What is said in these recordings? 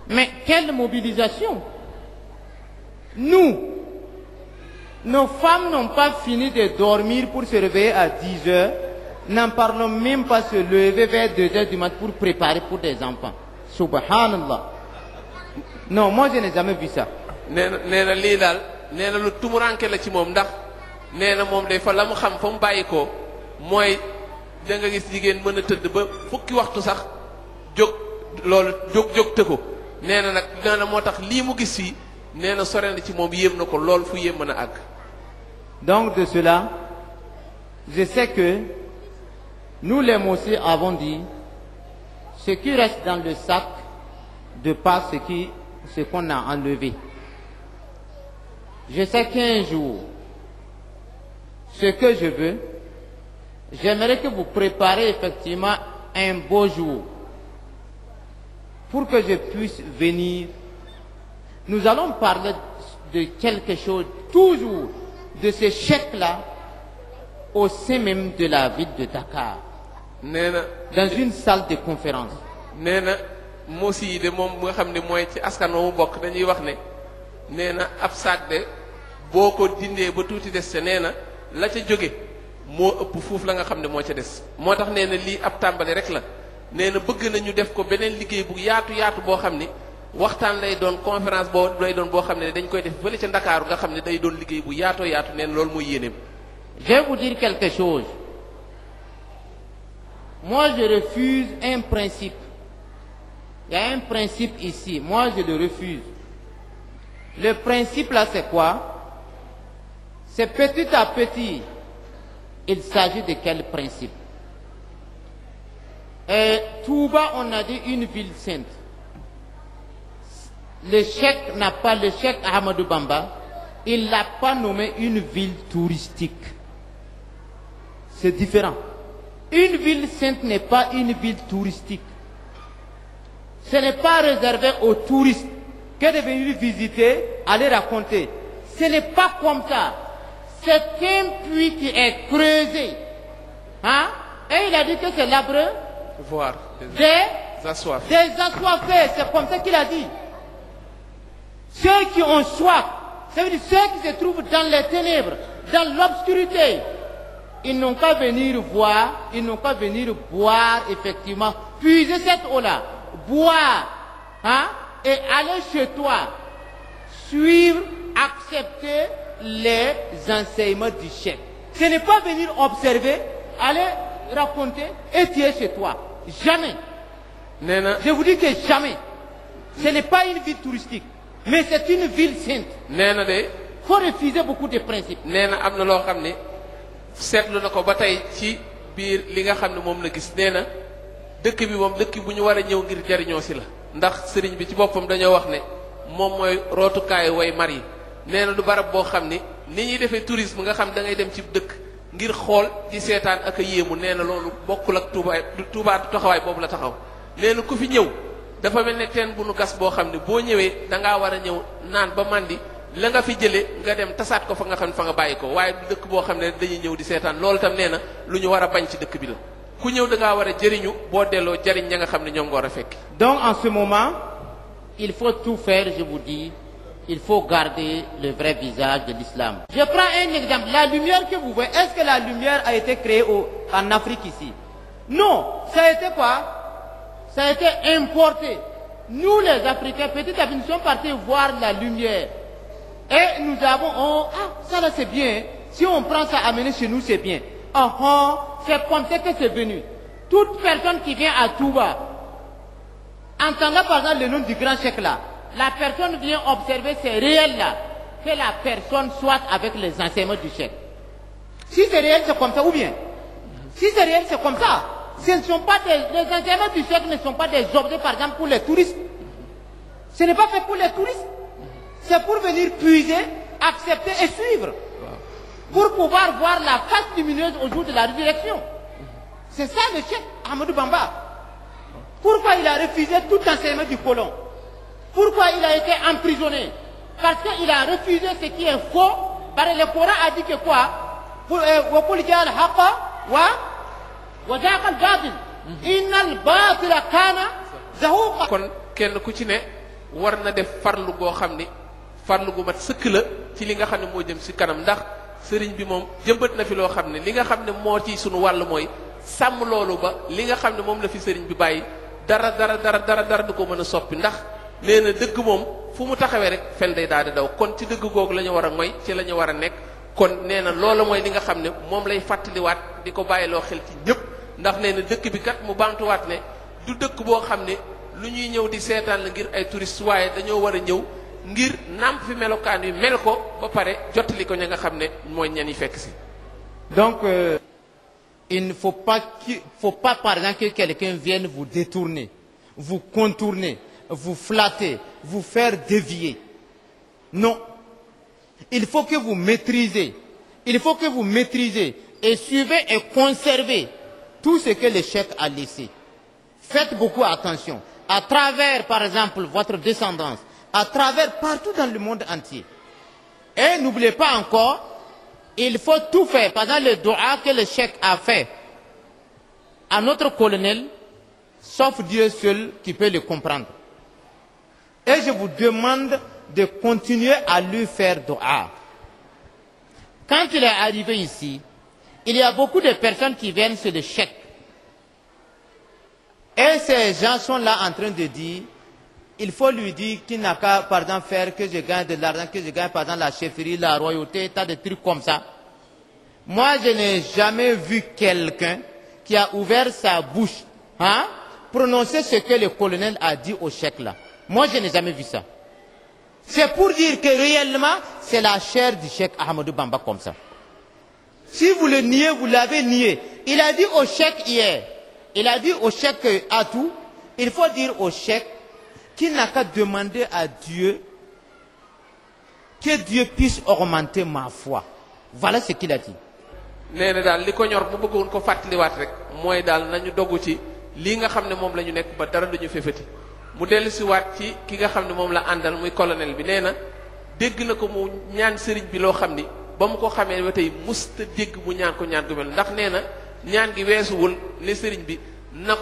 Mais quelle mobilisation! Nous, nos femmes n'ont pas fini de dormir pour se réveiller à 10 heures, n'en parlons même pas se lever vers 2 heures du matin pour préparer pour des enfants. Subhanallah. Non, moi je n'ai jamais vu ça. nee na lii daal nee na lu tumuranke la ci moom ndax nee na moom day fa la mu xam fa mu bàyyi ko mooy da nga gis jigéen mën a tëdd ba fukki waxtu sax jóg loolu jóg tëko nee na nag nee na moo tax lii mu gis fii nee na sore na ci moom yéem na ko lool fu yéem mën a àgg. Donc de cela, je sais que nous les Mossi avons dit ce qui reste dans le sac de pas ce qu'on a enlevé. Je sais qu'un jour, ce que je veux, j'aimerais que vous prépariez effectivement un beau jour pour que je puisse venir. Nous allons parler de quelque chose, toujours de ce chèque-là, au sein même de la ville de Dakar, dans une salle de conférence. nee na Mossi yi de moom nga xam ne mooy ci askan wu mu bokk dañuy wax ne nee na ab sac de boo ko dindee ba tuuti des ca nee na la ca jóge moo ëpp fuuf la nga xam ne moo ca des moo tax nee na lii ab tàmbali rek la nee na bëgg nañu def ko beneen liggéey bu yaatu boo xam ni waxtaan lay doon conférence boo lay doon boo xam ne dañ koy def fële ca Ndakaaru nga xam ne day doon liggéey bu yaatu nee na loolu mooy yéeneem. Je vais vous dire quelque chose. Moi, je refuse un principe. Il y a un principe ici. Moi, je le refuse. Le principe là, c'est quoi? C'est petit à petit. Il s'agit de quel principe? Touba, on a dit une ville sainte. Le cheikh n'a pas, le cheikh Ahmadou Bamba, il l'a pas nommé une ville touristique. C'est différent. Une ville sainte n'est pas une ville touristique. Ce n'est pas réservé aux touristes que de venir visiter, aller raconter. Ce n'est pas comme ça. C'est un puits qui est creusé. Hein? Et il a dit que c'est l'arbre voir des assoiffés. C'est comme ça qu'il a dit. Ceux qui ont soif, ça veut dire ceux qui se trouvent dans les ténèbres, dans l'obscurité, ils n'ont qu'à venir voir, ils n'ont qu'à venir boire, effectivement, puiser cette eau-là, boire, hein, et aller chez toi, suivre, accepter les enseignements du chef. Ce n'est pas venir observer, aller raconter et tuer chez toi. Jamais. Je vous dis que jamais. Ce n'est pas une ville touristique, mais c'est une ville sainte. Il faut refuser beaucoup de principes. seetlu na ko ba tey ci biir li nga xam ne moom la gis nee na dëkk bi moom dëkk bu ñu war a ñëw ngir jariñoo si la ndax sëriñ bi ci boppam dañoo wax ne moom mooy rootukaayu way mar yi nee na du barab boo xam ni ñuy defee tourisme nga xam da ngay dem ci dëkk ngir xool di seetaan ak a yéemu nee na loolu bokkul ak Touba taxawaay boobu la taxaw nee na ku fi ñëw dafa mel ne teen bu nu gas boo xam ne boo ñëwee da ngaa war a ñëw naan ba màndi la nga fi jëlee nga dem tasaat ko fa nga xam ne fa nga bàyyi ko waaye du dëkk boo xam ne dañuy ñëw di seetaan loolu tam nee na lu ñu war a bañ ci dëkk bi la ku ñëw da ngaa war a jëriñu boo delloo jëriñ ña nga xam ne ñoom nga war a fekk. Donc en ce moment il faut tout faire, je vous dis, il faut garder le vrai visage de l'islam. Je prends un exemple, la lumière que vous voyez, est-ce que la lumière a été créée en Afrique ici? Non, ça a été quoi? Ça a été importé. Nous les Africains, petit à petit, nous sommes partis voir la lumière. Et nous avons, ça là c'est bien. Si on prend ça, amener chez nous, c'est bien. C'est comme ça que c'est venu. Toute personne qui vient à Touba, entendant par exemple le nom du grand chèque là, la personne vient observer ces réels là, que la personne soit avec les enseignements du chèque. Si c'est réel, c'est comme ça, ou bien? Si c'est réel, c'est comme ça. Ce ne sont pas les enseignements du chèque ne sont pas des objets, par exemple, pour les touristes. Ce n'est pas fait pour les touristes. C'est pour venir puiser, accepter et suivre. Pour pouvoir voir la face lumineuse au jour de la résurrection. C'est ça le chef Ahmadou Bamba. Pourquoi il a refusé tout enseignement du colon? Pourquoi il a été emprisonné? Parce qu'il a refusé ce qui est faux. Parce que le Coran a dit que quoi? kon kenn ku ci ne war na def farlu goo xam ni farlu gu mat sëkk la ci li nga xam ne moo jëm ci kanam ndax sëriñ bi moom jëmbat na fi loo xam ne li nga xam ne moo ci sunu wàll mooy sàmm loolu ba li nga xam ne moom la fi sëriñ bi bàyyi dara du ko mën a soppi ndax nee na dëgg moom fu mu taxawee rek fel day daal di daw kon ci dëgg googu la ñu war a moy ci la ñu war a nekk kon nee na loolu mooy li nga xam ne moom lay fàttaliwaat di ko bàyyiloo xel ci ñëpp ndax nee na dëkk bi kat mu baamtuwaat ne du dëkk boo xam ne lu ñuy ñëw di seetaan la ngir ay touristes waaye dañoo war a ñëw ngir nàmp fi melokaan wi mel ko ba pare jottali ko ña nga xam ne mooy ñan yi fekk si. Donc il ne faut pas par exemple que quelqu'un vienne vous détourner, vous contourner, vous flatter, vous faire dévier. Non. Il faut que vous maîtrisez. Il faut que vous maîtrisez et suivez et conservez tout ce que le cheikh a laissé. Faites beaucoup attention. À travers, par exemple, votre descendance, à travers partout dans le monde entier. Et n'oubliez pas encore, il faut tout faire. Par exemple, le dua que le cheikh a fait à notre colonel, sauf Dieu seul qui peut le comprendre. Et je vous demande de continuer à lui faire dua. Quand il est arrivé ici, il y a beaucoup de personnes qui viennent sur le cheikh. Et ces gens sont là en train de dire, il faut lui dire qu'il n'a qu'à, par exemple, faire que je gagne de l'argent, que je gagne, par exemple, la chefferie, la royauté, tas de trucs comme ça. Moi, je n'ai jamais vu quelqu'un qui a ouvert sa bouche, prononcer ce que le colonel a dit au cheikh là. Moi, je n'ai jamais vu ça. C'est pour dire que réellement, c'est la chair du cheikh Ahmadou Bamba comme ça. Si vous le niez, vous l'avez nié. Il a dit au cheikh hier, il a dit au cheikh Atou, il faut dire au cheikh qu'il n'a qu'à demander à Dieu que Dieu puisse augmenter ma foi. Voilà ce qu'il a dit. nee na daal li ko ñor bu bëggoon ko fàttaliwaat rek mooy daal nañu dogu ci lii nga xam ne moom la ñu nekk ba dara duñu fefeti mu dellu si waat ci ki nga xam ne moom la àndal muy colonel bi nee na dégg na ko mu ñaan sëriñ bi loo xam ni ba mu ko xamee ba tey musta dégg mu ñaan ko ñaan gu mel ndax nee na ñaan gi weesuwul ne sëriñ bi na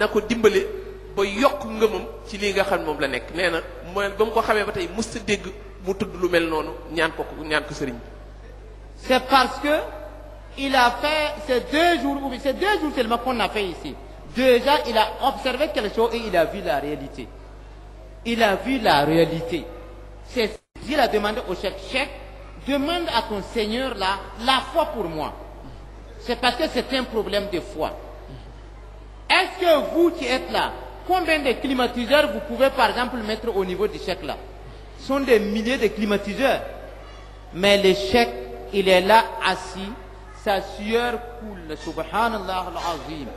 ko dimbale ba yokk ngëmam ci lii nga xam ne moom la nekk nee na mooy ba mu ko xamee ba tey musta dégg mu tudd lu mel noonu ñaan ko sëriñ bi. C'est parce que il a fait ces 2 jours seulement qu'on a fait ici. Déjà, il a observé quelque chose et il a vu la réalité. Il a vu la réalité. C'est ce qu'il a demandé au cheikh. Cheikh, demande à ton Seigneur là la foi pour moi. C'est parce que c'est un problème de foi. Est-ce que vous qui êtes là, combien de climatiseurs vous pouvez par exemple mettre au niveau du cheikh là? Ce sont des milliers de climatiseurs. Mais le cheikh, il est là assis, sa sueur coule, subhanallah al-azim.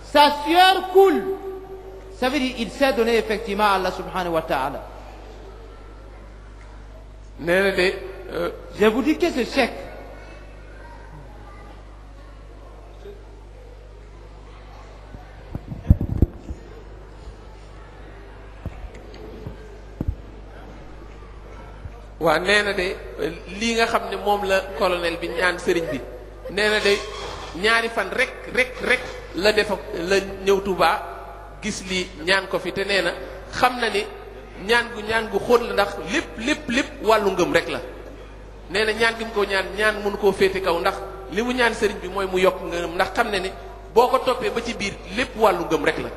Sa sueur coule. Ça veut dire qu'il s'est donné effectivement à Allah subhanahu wa ta'ala. Je vous dis que ce cheikh, waaw nee na de lii nga xam ne moom la colonel bi ñaan sëriñ bi nee na de ñaari fan rek la la ñëw Touba gis lii ñaan ko fi te nee na xam na ni ñaan gu xóot la ndax lépp wàllu ngëm rek la nee na ñaan gi mu ko ñaan mënu koo féete kaw ndax li mu ñaan sëriñ bi mooy mu yokk ngëm ndax xam ne ni boo ko toppee ba ci biir lépp wàllu ngëm rek la